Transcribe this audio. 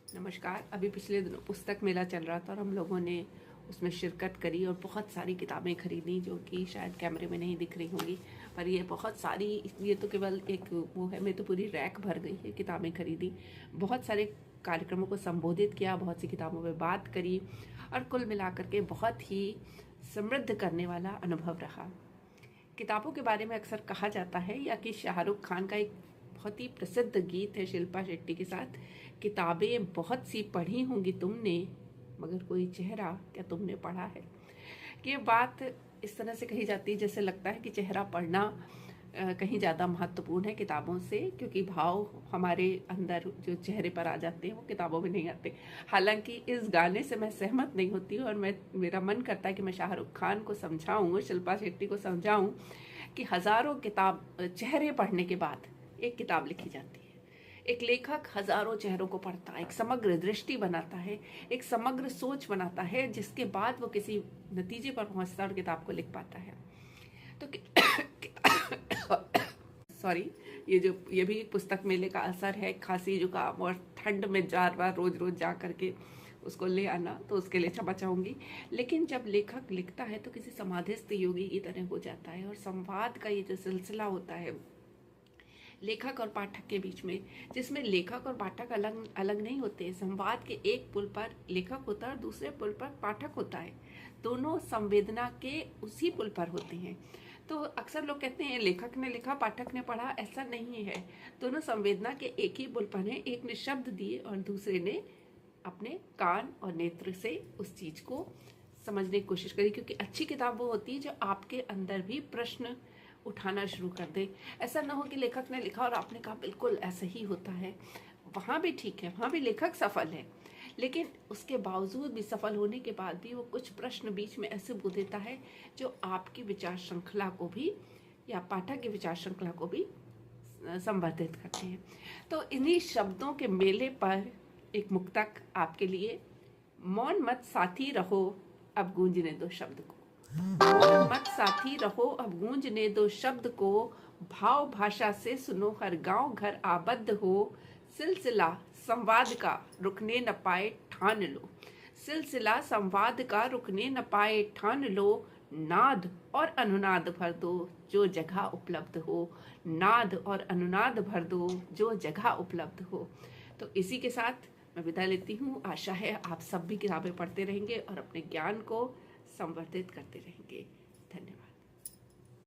नमस्कार। अभी पिछले दिनों पुस्तक मेला चल रहा था और हम लोगों ने उसमें शिरकत करी और बहुत सारी किताबें खरीदी जो कि शायद कैमरे में नहीं दिख रही होंगी, पर ये बहुत सारी, ये तो केवल एक वो है, मैं तो पूरी रैक भर गई है किताबें खरीदी। बहुत सारे कार्यक्रमों को संबोधित किया, बहुत सी किताबों में बात करी और कुल मिलाकर के बहुत ही समृद्ध करने वाला अनुभव रहा। किताबों के बारे में अक्सर कहा जाता है या कि शाहरुख खान का एक बहुत ही प्रसिद्ध गीत है शिल्पा शेट्टी के साथ, किताबें बहुत सी पढ़ी होंगी तुमने मगर कोई चेहरा क्या तुमने पढ़ा है। कि ये बात इस तरह से कही जाती है जैसे लगता है कि चेहरा पढ़ना कहीं ज़्यादा महत्वपूर्ण है किताबों से, क्योंकि भाव हमारे अंदर जो चेहरे पर आ जाते हैं वो किताबों में नहीं आते। हालांकि इस गाने से मैं सहमत नहीं होती और मेरा मन करता है कि मैं शाहरुख खान को समझाऊँ, शिल्पा शेट्टी को समझाऊँ कि हज़ारों किताब चेहरे पढ़ने के बाद एक किताब लिखी जाती है। एक लेखक हजारों चेहरों को पढ़ता है, एक समग्र दृष्टि बनाता है, एक समग्र सोच बनाता है, जिसके बाद वो किसी नतीजे पर पहुंचता है और किताब को लिख पाता है। तो सॉरी, ये भी पुस्तक मेले का असर है। खांसी जुकाम और ठंड में बार रोज रोज जा करके उसको ले आना, तो उसके लिए क्षमा चाहूंगी। लेकिन जब लेखक लिखता है तो किसी समाधिस्थ योगी की तरह हो जाता है और संवाद का ये जो सिलसिला होता है लेखक और पाठक के बीच में, जिसमें लेखक और पाठक अलग अलग नहीं होते। संवाद के एक पुल पर लेखक होता है और दूसरे पुल पर पाठक होता है। दोनों संवेदना के उसी पुल पर होते हैं। तो अक्सर लोग कहते हैं लेखक ने लिखा पाठक ने पढ़ा, ऐसा नहीं है। दोनों संवेदना के एक ही पुल पर हैं। एक ने शब्द दिए और दूसरे ने अपने कान और नेत्र से उस चीज को समझने की कोशिश करी। क्योंकि अच्छी किताब वो होती है जो आपके अंदर भी प्रश्न उठाना शुरू कर दे। ऐसा ना हो कि लेखक ने लिखा और आपने कहा बिल्कुल ऐसा ही होता है। वहाँ भी ठीक है, वहाँ भी लेखक सफल है, लेकिन उसके बावजूद भी, सफल होने के बाद भी, वो कुछ प्रश्न बीच में ऐसे बो देता है जो आपकी विचार श्रृंखला को भी या पाठक की विचार श्रृंखला को भी संवर्धित करते हैं। तो इन्हीं शब्दों के मेले पर एक मुक्तक आपके लिए। मौन मत साथी रहो अब गूंजने दो शब्द को, मौन मत साथी रहो अब गूंजने दो शब्द को, भाव भाषा से सुनो हर गांव घर आबद्ध हो, सिलसिला संवाद का रुकने न पाए ठान लो, सिलसिला संवाद का रुकने न पाए ठान लो, नाद और अनुनाद भर दो जो जगह उपलब्ध हो, नाद और अनुनाद भर दो जो जगह उपलब्ध हो। तो इसी के साथ मैं विदा लेती हूँ। आशा है आप सब भी किताबें पढ़ते रहेंगे और अपने ज्ञान को संवर्धित करते रहेंगे। धन्यवाद।